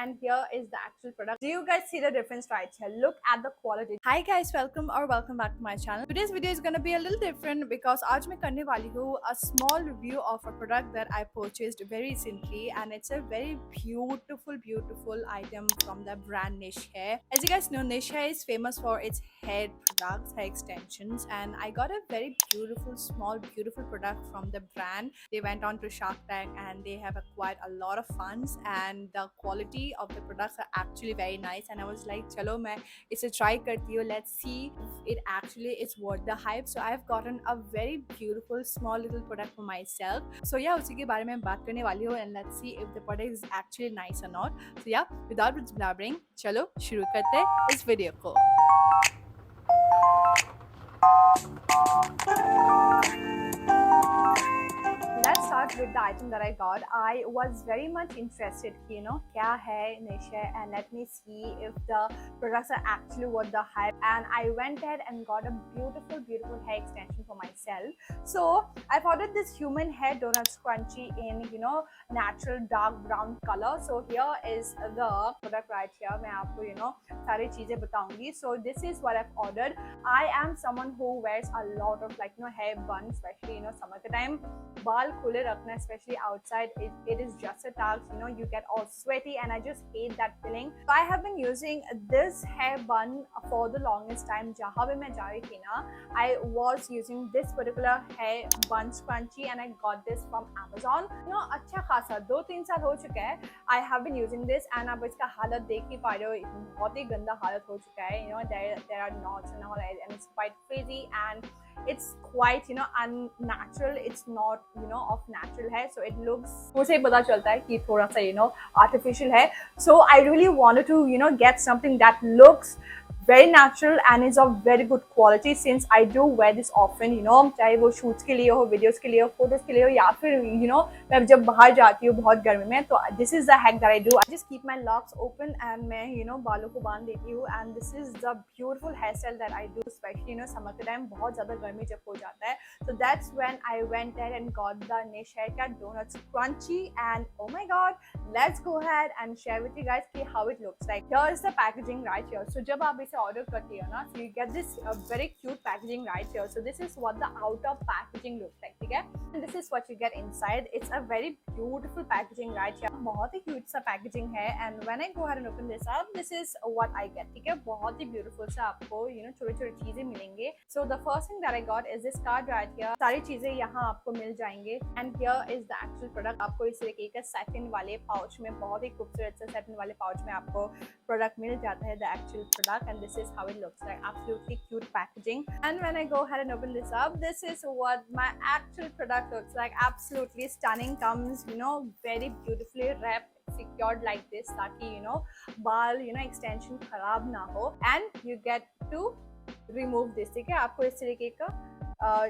and here is the actual product. Do you guys see the difference right here? Look at the quality. Hi guys, welcome back to my channel. Today's video is gonna be a little different because आज मैं करने वाली हूँ a small review of a product that I purchased very recently, and it's a very beautiful item from the brand Niche Hair. As you guys know, Niche Hair is famous for its hair products, hair extensions, and I got a very beautiful product from the brand. They went on to Shark Tank and they have acquired a lot of funds, and the quality of the products are actually very nice, and I was like chalo main ise try karti hu, let's see if it actually is worth the hype. So I've gotten a very beautiful small little product for myself. So yeah, उसी के बारे में बात करने वाली हूँ, and let's see if the product is actually nice or not. So yeah, without blabbering, चलो शुरू करते हैं इस वीडियो को. Let's start with the item that I got. I was very much interested, kya hai Niche Hair, and let me see if the products are actually worth the hype. And I went ahead and got a beautiful hair extension for myself. So I've ordered this human hair donut scrunchie in natural dark brown color. So here is the product right here. मैं आपको सारी चीजें बताऊंगी. So this is what I've ordered. I am someone who wears a lot of hair bun, especially summer time. बाल खुले रखना, especially outside, it is just a task. You get all sweaty, and I just hate that feeling. So I have been using this hair bun for the longest time. जहाँ भी मैं जा रही थी ना, I was using this particular hair bun scrunchie, and I got this from Amazon. अच्छा खासा 2-3 साल हो चुका है. I have been using this, and अब इसका हालत देख ही पा रहे हो, बहुत ही गंदा हालत हो चुका है. There are knots and all, and it's quite frizzy, and it's quite unnatural. It's not of natural hair, so it looks, मुझे पता चलता है कि थोड़ा सा artificial है. So I really wanted to get something that looks very natural and is of very good quality, since I do wear this often. चाहे वो shoots के लिए हो, videos के लिए हो, photos के लिए हो, या फिर मैं जब बाहर जाती हूँ बहुत गर्मी में, तो this is the hack that I do. I just keep my locks open and मैं बालों को बांध देती हूँ, and this is the beautiful hairstyle that I do, especially summer के time बहुत ज़्यादा गर्मी जब हो जाता है. So that's when I went there and got the Niche Hair का donut scrunchie, and oh my god, let's go ahead and share with you guys how it looks like. Here is the packaging right here. So जब आप इसे order करती हो ना, so you get this very cute packaging right here. So this is what the outer packaging looks like, ठीक है? And this is what you get inside. It's a very beautiful packaging right here. बहुत ही cute सा packaging है, and when I go ahead and open this up, this is what I get, ठीक है? बहुत ही beautiful सा आपको छोटी-छोटी चीजें मिलेंगे. So the first thing that I got is this card right here. सारी चीजें यहाँ आपको मिल जाएंगे, and here is the actual product. आपको इस तरीके का satin वाले pouch में, बहुत ही खूबसूरत से satin वाले pouch में आपको product मिल जाता है, the actual product, and this is how it looks like. Absolutely cute packaging. And when I go ahead and open this up, this is what my actual product looks like. Absolutely stunning. Comes very beautifully wrapped, secured like this, ताकि बाल extension खराब ना हो. And you get to remove this, ठीक है? आपको इस तरीके का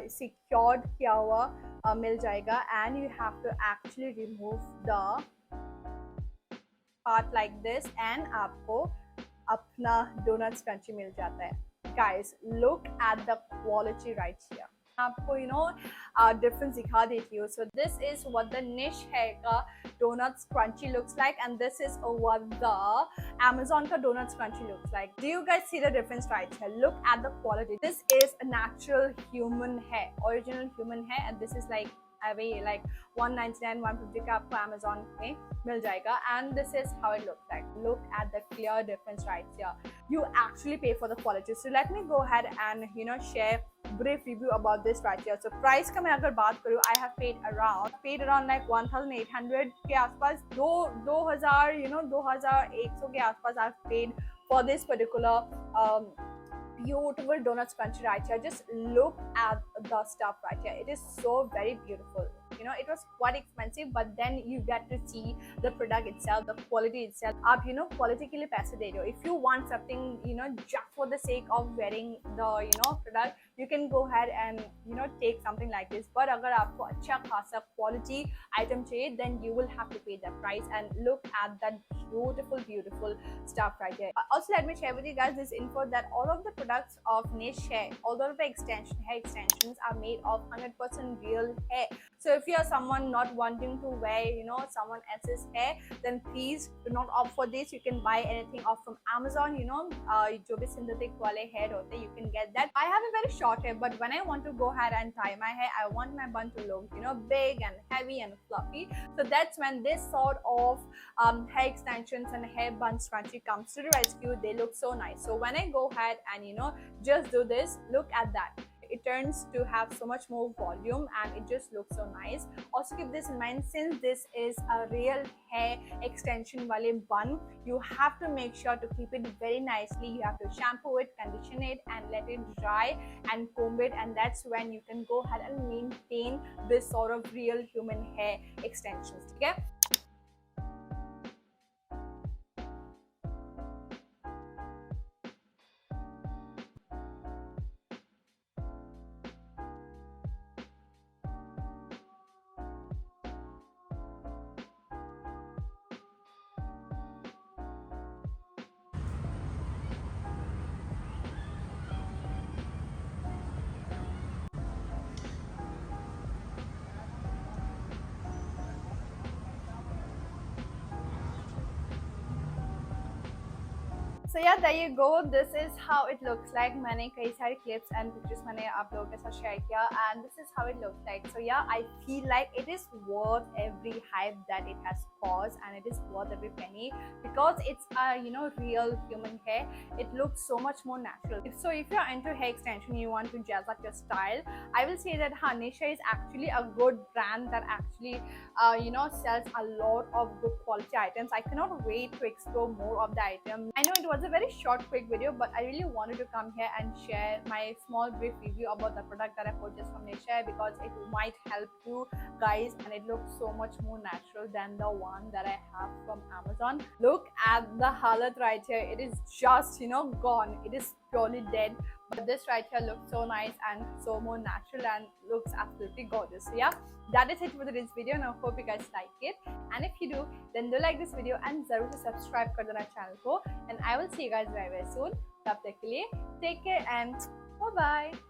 secured किया हुआ मिल जाएगा, and you have to actually remove the part like this, and आपको अपना donut scrunchie मिल जाता है. Guys, look at the quality right here. आपको difference दिखा देती हूँ. So this is what the Niche Hair का donut scrunchie looks like, and this is what the Amazon का donut scrunchie looks like. Do you guys see the difference right here? Look at the quality. This is a natural human hair, original human hair, and this is like $199, $150 का आपको Amazon में मिल जाएगा, and this is how it looks like. Look at the clear difference right here. You actually pay for the quality. So let me go ahead and share brief review about this right here. So price का मैं अगर बात करूँ, I have paid around like 1,800 के आसपास, 2000 2100 के आसपास I've paid for this particular beautiful donut scrunchie right here. Just look at the stuff right here. It is so very beautiful. It was quite expensive, but then you get to see the product itself, the quality itself. आप quality के लिए पैसे दे रहे हो. If you want something just for the sake of wearing the product, you can go ahead and take something like this. But अगर आपको अच्छा खासा quality item चाहिए, then you will have to pay that price. And look at that beautiful stuff right here. Also, let me share with you guys this info that all of the products of Niche Hair, all of the hair extensions are made of 100% real hair. So if you are someone not wanting to wear someone else's hair, then please do not opt for this. You can buy anything off from Amazon, जो भी synthetic वाले hair होते हैं, you can get that. I have a very short hair, but when I want to go ahead and tie my hair, I want my bun to look big and heavy and fluffy. So that's when this sort of hair extensions and hair bun scrunchie comes to the rescue. They look so nice. So when I go ahead and just do this, look at that. It turns to have so much more volume and it just looks so nice. Also keep this in mind, since this is a real hair extension wale bun, you have to make sure to keep it very nicely. You have to shampoo it, condition it, and let it dry and comb it, and that's when you can go ahead and maintain this sort of real human hair extensions. Okay. So yeah, there you go. This is how it looks like. मैंने कई सारे clips and pictures मैंने आप लोगों के साथ share किया, and this is how it looks like. So yeah, I feel like it is worth every hype that it has caused, and it is worth every penny because it's a real human hair. It looks so much more natural. If you're into hair extension, you want to jazz up your style, I will say that Niche Hair is actually a good brand that actually sells a lot of good quality items. I cannot wait to explore more of the items. I know it was a very short quick video, but I really wanted to come here and share my small brief review about the product that I purchased from Niche Hair because it might help you guys, and it looks so much more natural than the one that I have from Amazon. Look at the halat right here. It is just gone. It is purely dead, but this right here looks so nice and so more natural and looks absolutely gorgeous. So yeah, that is it for today's video, and I hope you guys like it. And if you do, then do like this video and जरूर से subscribe कर देना channel को. And I will see you guys very soon. तब तक के लिए take care and bye bye.